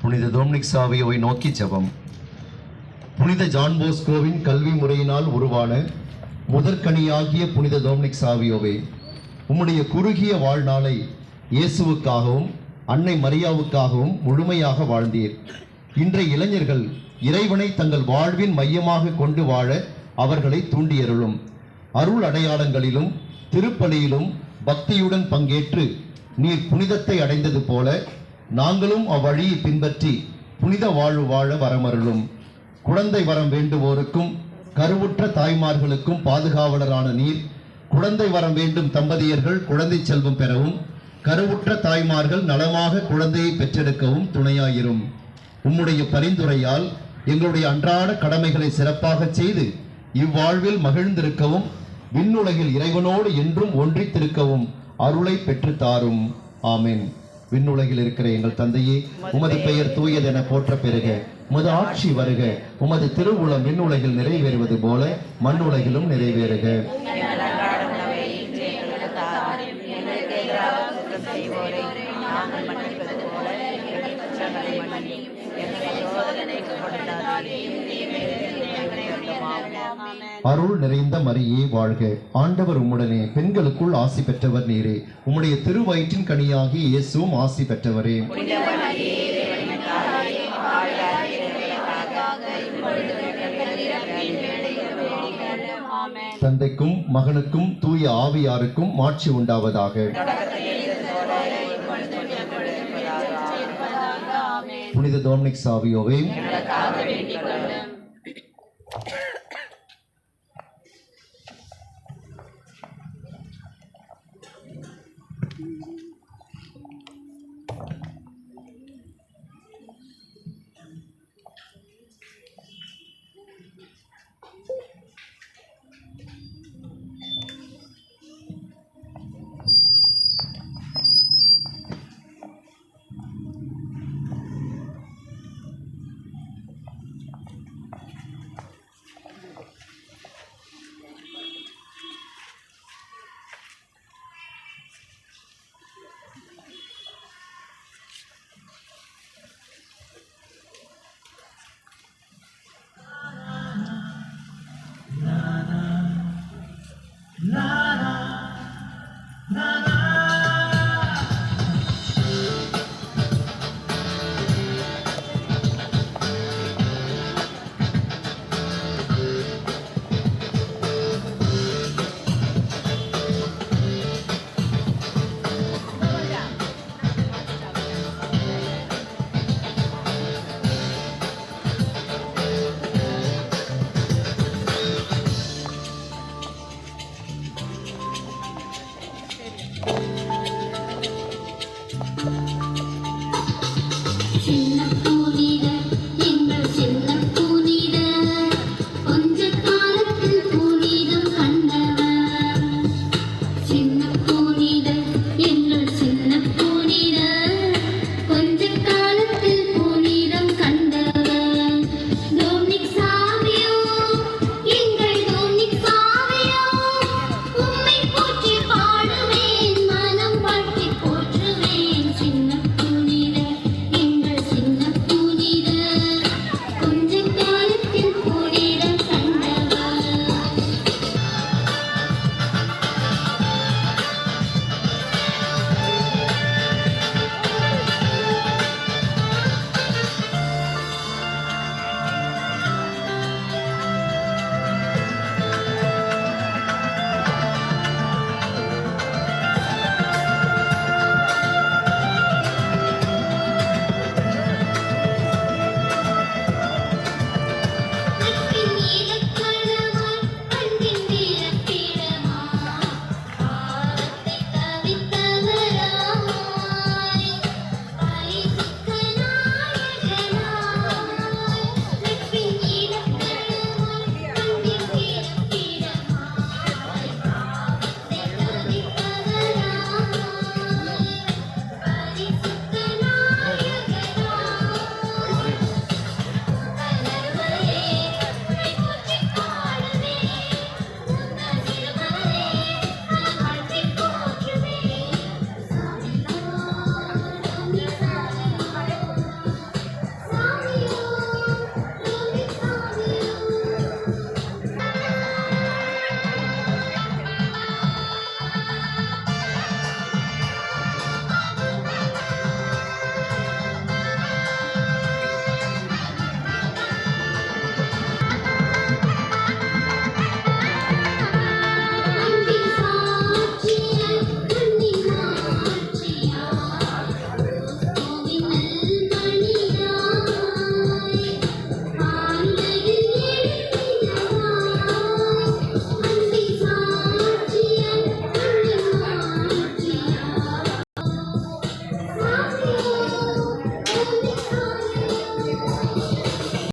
புனித டொமினிக் சாவியோவை நோக்கி ஜெபம். புனித ஜான் போஸ்கோவின் கல்வி முறையினால் உருவான முதற்கனியாகிய புனித டொமினிக் சாவியோவே, உம்முடைய குறுகிய வாழ்நாளை இயேசுவுக்காகவும் அன்னை மரியாவுக்காகவும் முழுமையாக வாழ்ந்தீர். இன்றைய இளைஞர்கள் இறைவனை தங்கள் வாழ்வின் மையமாக கொண்டு வாழ அவர்களை தூண்டியருளும். அருள் அடையாளங்களிலும் திருப்பலியிலும் பக்தியுடன் பங்கேற்று நீர் புனிதத்தை அடைந்தது போல நாங்களும் அவ்வழியை பின்பற்றி புனித வாழ்வு வாழ வரமருளும். குழந்தை வரம் வேண்டுவோருக்கும் கருவுற்ற தாய்மார்களுக்கும் பாதுகாவலரான நீர், குழந்தை வரம் வேண்டும் தம்பதியர்கள் குழந்தை செல்வம் பெறவும், கருவுற்ற தாய்மார்கள் நலமாக குழந்தையை பெற்றெடுக்கவும் துணையாயிரும். உம்முடைய பரிந்துரையால் எங்களுடைய அன்றாட கடமைகளை சிறப்பாக செய்து இவ்வாழ்வில் மகிழ்ந்திருக்கவும், விண்ணுலகில் இறைவனோடு என்றும் ஒன்றித்திருக்கவும் அருளை பெற்று தாரும். ஆமென். விண்ணுலகில் இருக்கிற எங்கள் தந்தையே, உமது பெயர் தூயதென போற்ற பெறுக. உமது ஆட்சி வருக. உமது திருவுளம் விண்ணுலகில் நிறைவேறுவது போல மண்ணுலகிலும் நிறைவேறுக. அருள் நிறைந்த மரியே வாழ்க. ஆண்டவர் உம்முடனே, பெண்களுக்குள் ஆசி பெற்றவர் நீரே. உம்முடைய திருவயிற்றின் கனியாகி இயேசுவும் ஆசி பெற்றவரே. தந்தைக்கும் மகனுக்கும் தூய ஆவியாருக்கும் மாட்சி உண்டாவதாக. புனித டொமினிக் சாவியோவே,